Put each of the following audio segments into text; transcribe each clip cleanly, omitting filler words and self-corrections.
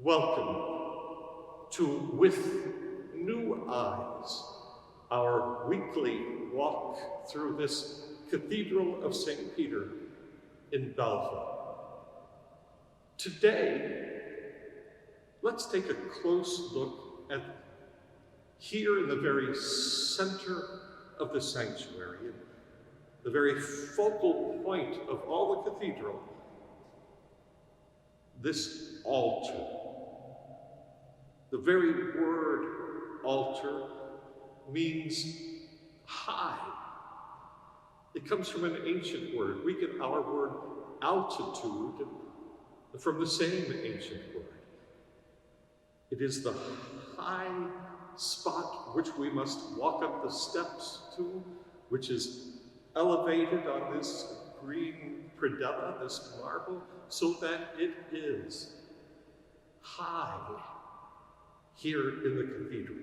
Welcome to With New Eyes, our weekly walk through this Cathedral of St. Peter in Belleville. Today, let's take a close look at here in the very center of the sanctuary, the very focal point of all the cathedral, this altar. The very word altar means high. It comes from an ancient word. We get our word altitude from the same ancient word. It is the high spot which we must walk up the steps to, which is elevated on this green predella, this marble, so that it is high here in the cathedral.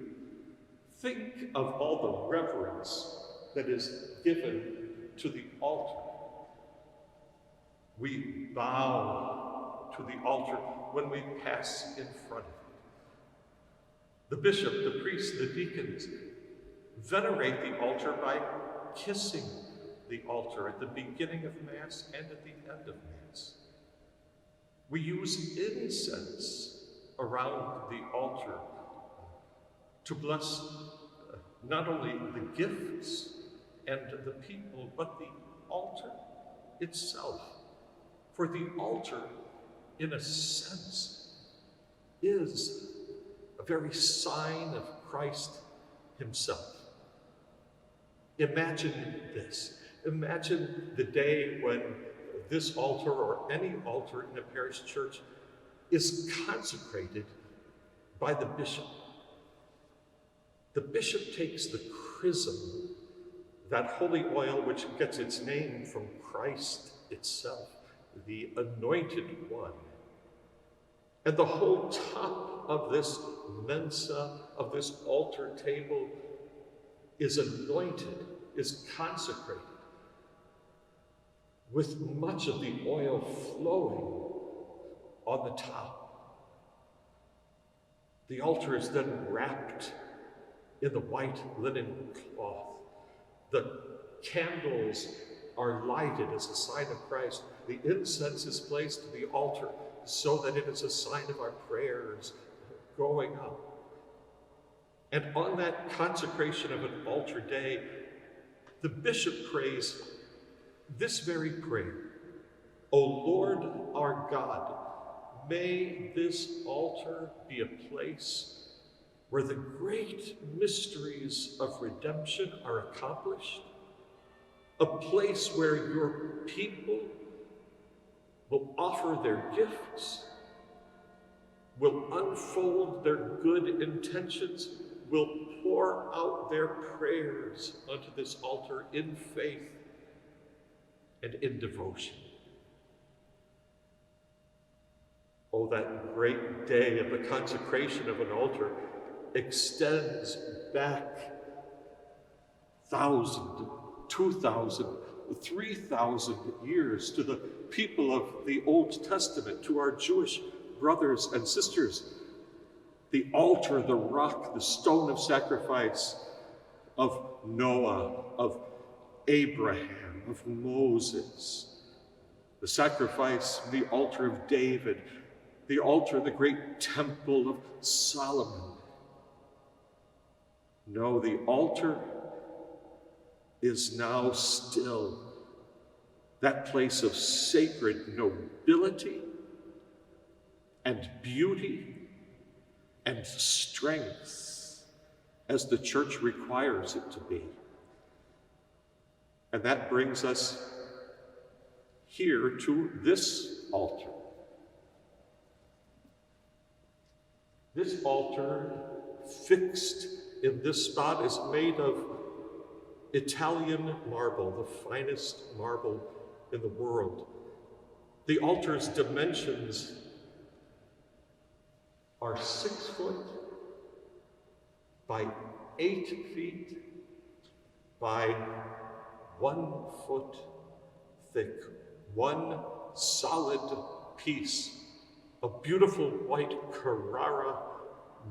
Think of all the reverence that is given to the altar. We bow to the altar when we pass in front of it. The bishop, the priest, the deacons venerate the altar by kissing the altar at the beginning of Mass and at the end of Mass. We use incense around the altar to bless not only the gifts and the people, but the altar itself. For the altar, in a sense, is a very sign of Christ himself. Imagine this. Imagine the day when this altar or any altar in a parish church is consecrated by the bishop. The bishop takes the chrism, that holy oil which gets its name from Christ itself, the anointed one. And the whole top of this mensa, of this altar table, is anointed, is consecrated, with much of the oil flowing on the top. The altar is then wrapped in the white linen cloth. The candles are lighted as a sign of Christ. The incense is placed to the altar so that it is a sign of our prayers going up. And on that consecration of an altar day, the bishop prays this very prayer: O Lord our God, may this altar be a place where the great mysteries of redemption are accomplished, a place where your people will offer their gifts, will unfold their good intentions, will pour out their prayers onto this altar in faith and in devotion. Oh, that great day of the consecration of an altar extends back 1,000, 2,000, 3,000 years to the people of the Old Testament, to our Jewish brothers and sisters. The altar, the rock, the stone of sacrifice of Noah, of Abraham, of Moses, the sacrifice, the altar of David, the altar, the great temple of Solomon. No, the altar is now still that place of sacred nobility and beauty and strength as the church requires it to be. And that brings us here to this altar. This altar, fixed in this spot, is made of Italian marble, the finest marble in the world. The altar's dimensions are 6 foot by 8 feet by 1 foot thick, one solid piece a beautiful white Carrara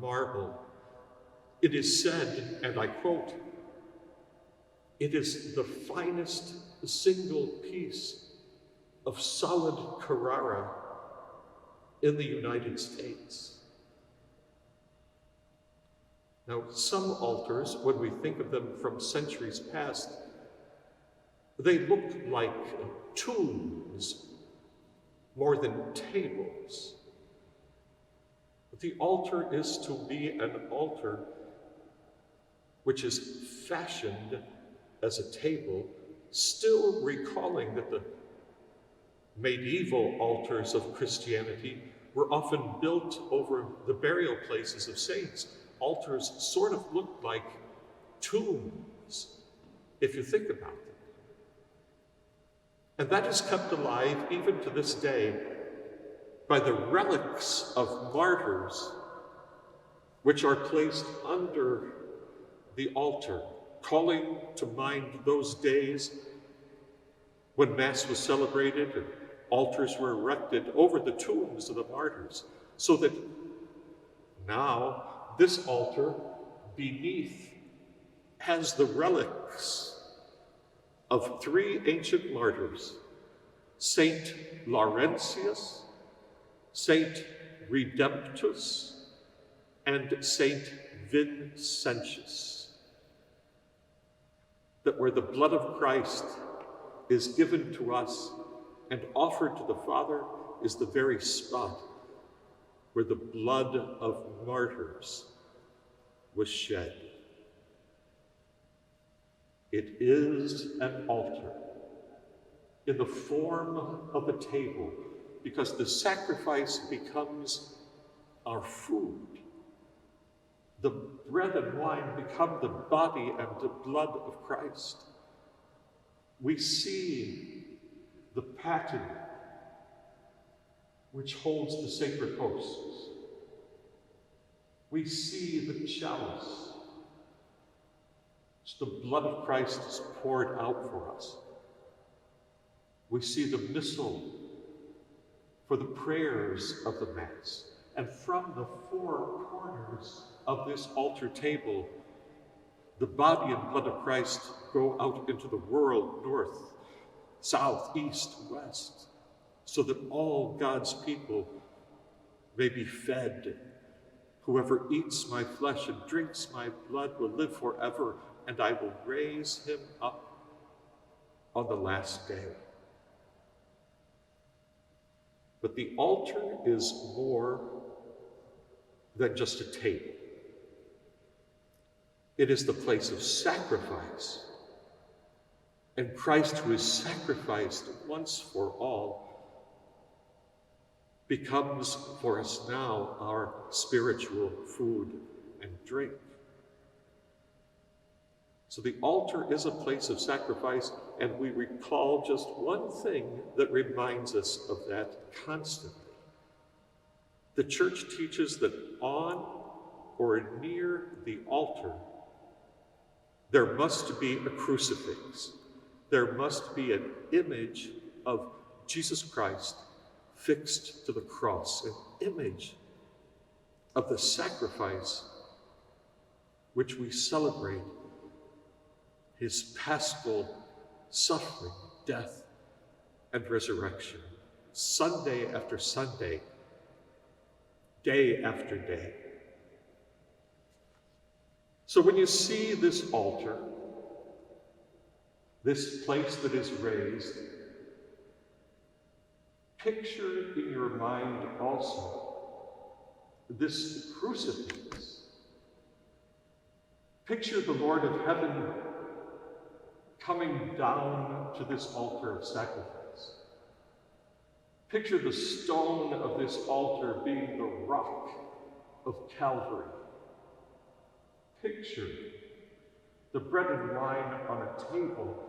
marble. It is said, and I quote, "It is the finest single piece of solid Carrara in the United States." Now, some altars, when we think of them from centuries past, they look like tombs more than tables. But the altar is to be an altar which is fashioned as a table, still recalling that the medieval altars of Christianity were often built over the burial places of saints. Altars sort of looked like tombs, if you think about them. And that is kept alive even to this day by the relics of martyrs, which are placed under the altar, calling to mind those days when Mass was celebrated and altars were erected over the tombs of the martyrs, so that now this altar beneath has the relics of three ancient martyrs, Saint Laurentius, Saint Redemptus, and Saint Vincentius, that where the blood of Christ is given to us and offered to the Father is the very spot where the blood of martyrs was shed. It is an altar in the form of a table, because the sacrifice becomes our food. The bread and wine become the body and the blood of Christ. We see the paten which holds the sacred hosts. We see the chalice, which the blood of Christ is poured out for us. We see the missal for the prayers of the Mass. And from the four corners of this altar table, the body and blood of Christ go out into the world, north, south, east, west, so that all God's people may be fed. Whoever eats my flesh and drinks my blood will live forever, and I will raise him up on the last day. But the altar is more than just a table. It is the place of sacrifice. And Christ, who is sacrificed once for all, becomes for us now our spiritual food and drink. So the altar is a place of sacrifice, and we recall just one thing that reminds us of that constantly. The Church teaches that on or near the altar, there must be a crucifix. There must be an image of Jesus Christ fixed to the cross, an image of the sacrifice which we celebrate, his paschal suffering, death, and resurrection, Sunday after Sunday, day after day. So when you see this altar, this place that is raised, picture in your mind also this crucifix. Picture the Lord of heaven coming down to this altar of sacrifice. Picture the stone of this altar being the rock of Calvary. Picture the bread and wine on a table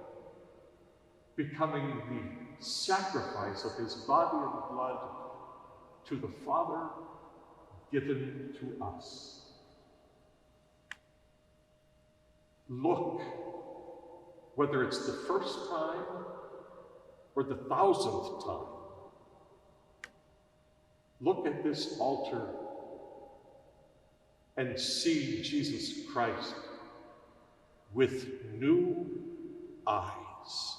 becoming the sacrifice of his body and blood to the Father, given to us. Look, whether it's the first time or the 1,000th time, look at this altar and see Jesus Christ with new eyes.